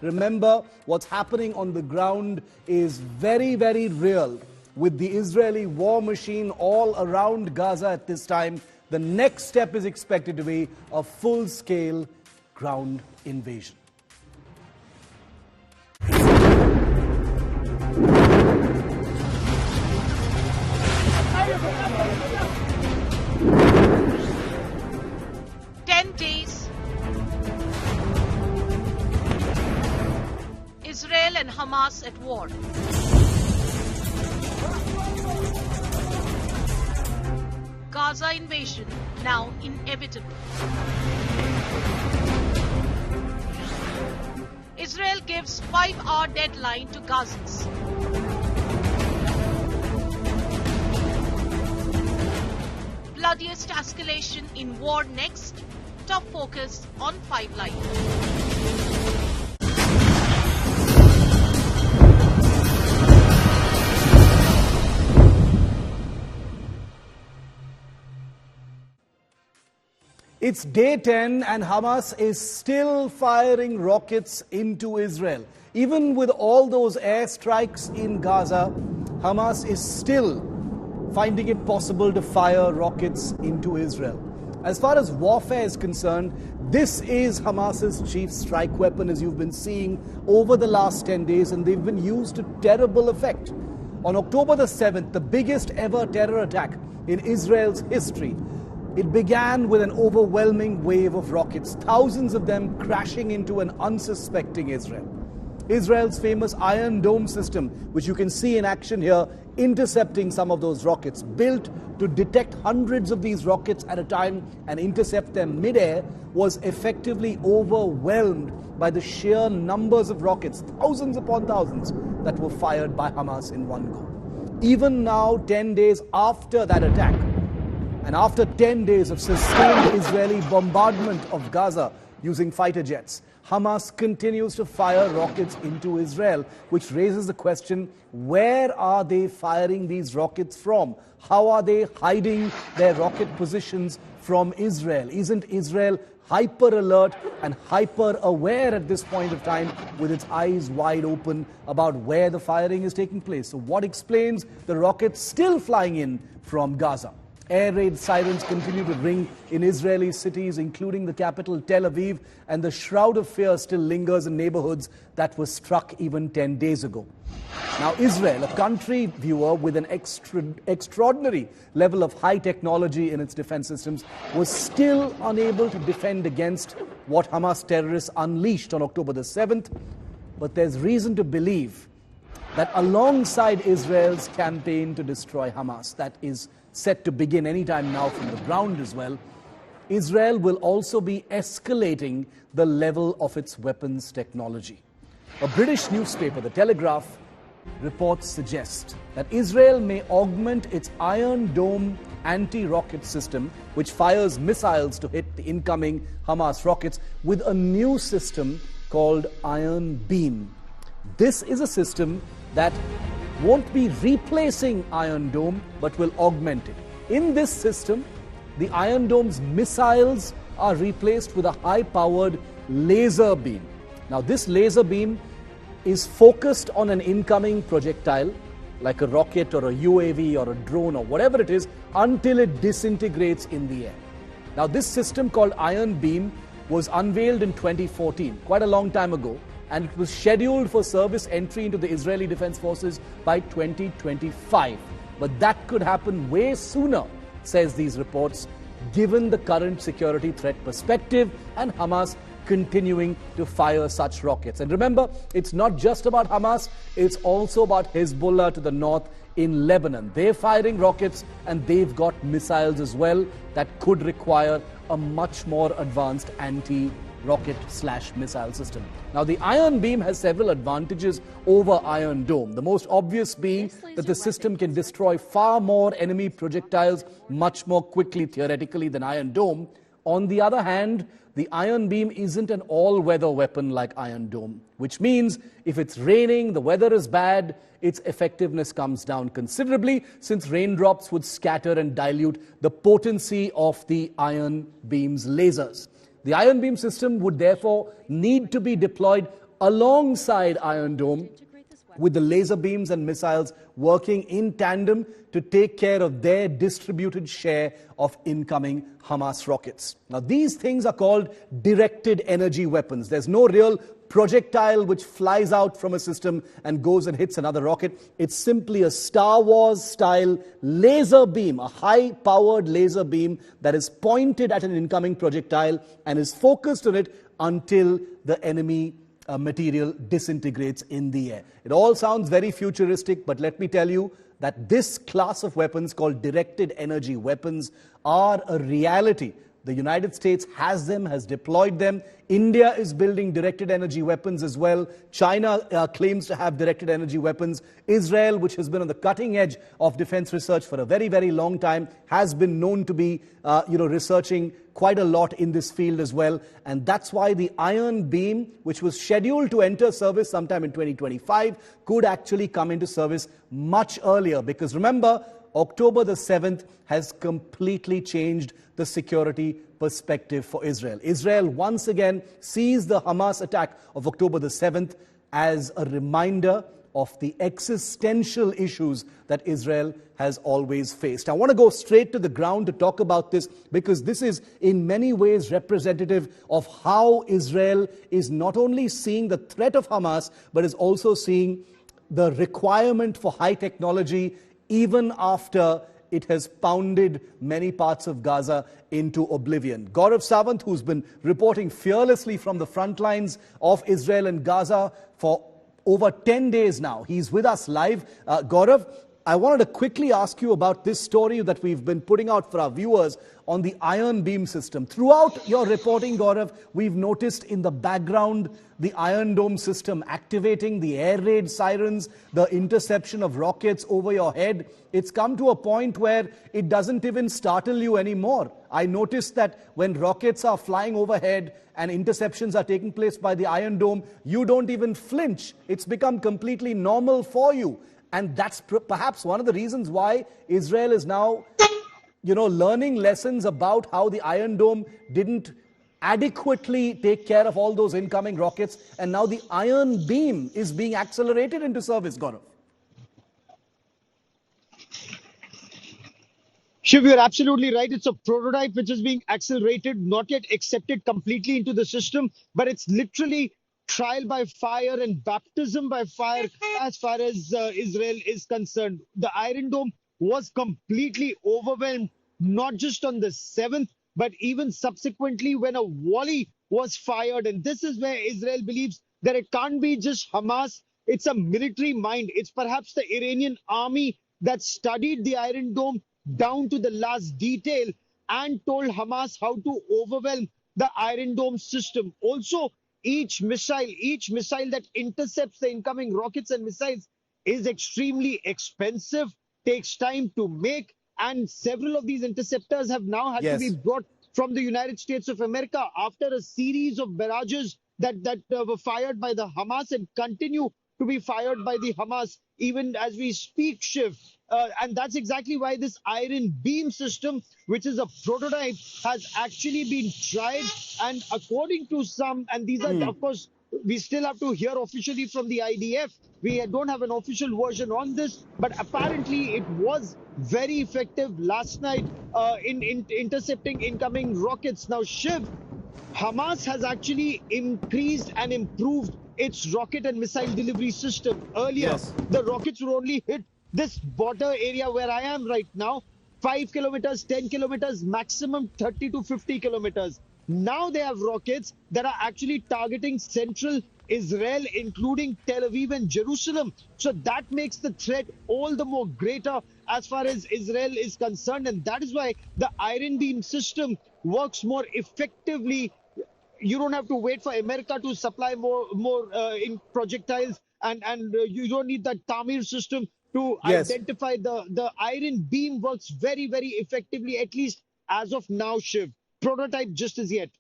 Remember, what's happening on the ground is very, very real. With the Israeli war machine all around Gaza at this time, the next step is expected to be a full-scale ground invasion. Israel and Hamas at war. Gaza invasion now inevitable. Israel gives 5-hour deadline to Gazans. Bloodiest escalation in war next. Top focus on 5 Live. It's day 10 and Hamas is still firing rockets into Israel. Even with all those airstrikes in Gaza, Hamas is still finding it possible to fire rockets into Israel. As far as warfare is concerned, this is Hamas's chief strike weapon, as you've been seeing over the last 10 days, and they've been used to terrible effect. On October the 7th, the biggest ever terror attack in Israel's history, it began with an overwhelming wave of rockets, thousands of them crashing into an unsuspecting Israel. Israel's famous Iron Dome system, which you can see in action here, intercepting some of those rockets, built to detect hundreds of these rockets at a time and intercept them mid-air, was effectively overwhelmed by the sheer numbers of rockets, thousands upon thousands, that were fired by Hamas in one go. Even now, 10 days after that attack, and after 10 days of sustained Israeli bombardment of Gaza using fighter jets, Hamas continues to fire rockets into Israel, which raises the question, where are they firing these rockets from? How are they hiding their rocket positions from Israel? Isn't Israel hyper alert and hyper aware at this point of time, with its eyes wide open about where the firing is taking place? So what explains the rockets still flying in from Gaza? Air raid sirens continue to ring in Israeli cities, including the capital Tel Aviv, and the shroud of fear still lingers in neighborhoods that were struck even 10 days ago. Now, Israel, a country, viewer, with an extraordinary level of high technology in its defense systems, was still unable to defend against what Hamas terrorists unleashed on October the 7th. But there's reason to believe that alongside Israel's campaign to destroy Hamas, that is set to begin anytime now from the ground as well, Israel will also be escalating the level of its weapons technology. A British newspaper, The Telegraph, reports suggest that Israel may augment its Iron Dome anti-rocket system, which fires missiles to hit the incoming Hamas rockets, with a new system called Iron Beam. This is a system that won't be replacing Iron Dome, but will augment it. In this system, the Iron Dome's missiles are replaced with a high-powered laser beam. Now, this laser beam is focused on an incoming projectile, like a rocket or a UAV or a drone or whatever it is, until it disintegrates in the air. Now, this system called Iron Beam was unveiled in 2014, quite a long time ago, and it was scheduled for service entry into the Israeli Defense Forces by 2025. But that could happen way sooner, says these reports, given the current security threat perspective and Hamas continuing to fire such rockets. And remember, it's not just about Hamas, it's also about Hezbollah to the north in Lebanon. They're firing rockets and they've got missiles as well that could require a much more advanced anti-rocket/missile system. Now, the Iron Beam has several advantages over Iron Dome. The most obvious being that the system can destroy far more enemy projectiles much more quickly, theoretically, than Iron Dome. On the other hand, the Iron Beam isn't an all-weather weapon like Iron Dome, which means if it's raining, the weather is bad, its effectiveness comes down considerably, since raindrops would scatter and dilute the potency of the Iron Beam's lasers. The Iron Beam system would therefore need to be deployed alongside Iron Dome, with the laser beams and missiles working in tandem to take care of their distributed share of incoming Hamas rockets. Now, these things are called directed energy weapons. There's no real projectile which flies out from a system and goes and hits another rocket. It's simply a Star Wars style laser beam, a high-powered laser beam that is pointed at an incoming projectile and is focused on it until the enemy material disintegrates in the air. It all sounds very futuristic, but let me tell you that this class of weapons called directed energy weapons are a reality. The United States has them, has deployed them. India is building directed energy weapons as well. China claims to have directed energy weapons. Israel, which has been on the cutting edge of defense research for a very, very long time, has been known to be researching quite a lot in this field as well. And that's why the Iron Beam, which was scheduled to enter service sometime in 2025, could actually come into service much earlier. Because remember, October the 7th has completely changed the security perspective for Israel. Israel once again sees the Hamas attack of October the 7th as a reminder of the existential issues that Israel has always faced. I want to go straight to the ground to talk about this, because this is in many ways representative of how Israel is not only seeing the threat of Hamas, but is also seeing the requirement for high technology even after it has pounded many parts of Gaza into oblivion. Gaurav Sawant, who's been reporting fearlessly from the front lines of Israel and Gaza for over 10 days now. He's with us live. Gaurav, I wanted to quickly ask you about this story that we've been putting out for our viewers on the Iron Beam system. Throughout your reporting, Gaurav, we've noticed in the background the Iron Dome system activating, the air raid sirens, the interception of rockets over your head. It's come to a point where it doesn't even startle you anymore. I noticed that when rockets are flying overhead and interceptions are taking place by the Iron Dome, you don't even flinch. It's become completely normal for you. And that's perhaps one of the reasons why Israel is now, learning lessons about how the Iron Dome didn't adequately take care of all those incoming rockets. And now the Iron Beam is being accelerated into service, Gaurav. Shiv, you're absolutely right. It's a prototype which is being accelerated, not yet accepted completely into the system, but it's literally trial by fire and baptism by fire as far as Israel is concerned. The Iron Dome was completely overwhelmed, not just on the 7th, but even subsequently when a volley was fired. And this is where Israel believes that it can't be just Hamas. It's a military mind. It's perhaps the Iranian army that studied the Iron Dome down to the last detail and told Hamas how to overwhelm the Iron Dome system. Also, each missile that intercepts the incoming rockets and missiles is extremely expensive, takes time to make, and several of these interceptors have now had to be brought from the United States of America after a series of barrages that were fired by the Hamas and continue to be fired by the Hamas even as we speak, Shiv. And that's exactly why this Iron Beam system, which is a prototype, has actually been tried. And according to some, and these are, of course, we still have to hear officially from the IDF. We don't have an official version on this, but apparently it was very effective last night in intercepting incoming rockets. Now, Shiv, Hamas has actually increased and improved its rocket and missile delivery system. Earlier, the rockets would only hit this border area where I am right now, 5 kilometers, 10 kilometers, maximum 30 to 50 kilometers. Now they have rockets that are actually targeting central Israel, including Tel Aviv and Jerusalem. So that makes the threat all the more greater as far as Israel is concerned. And that is why the Iron Beam system works more effectively. You don't have to wait for America to supply more in projectiles, and you don't need that Tamir system to identify the Iron Beam works very, very effectively, at least as of now, Shiv. Prototype just as yet.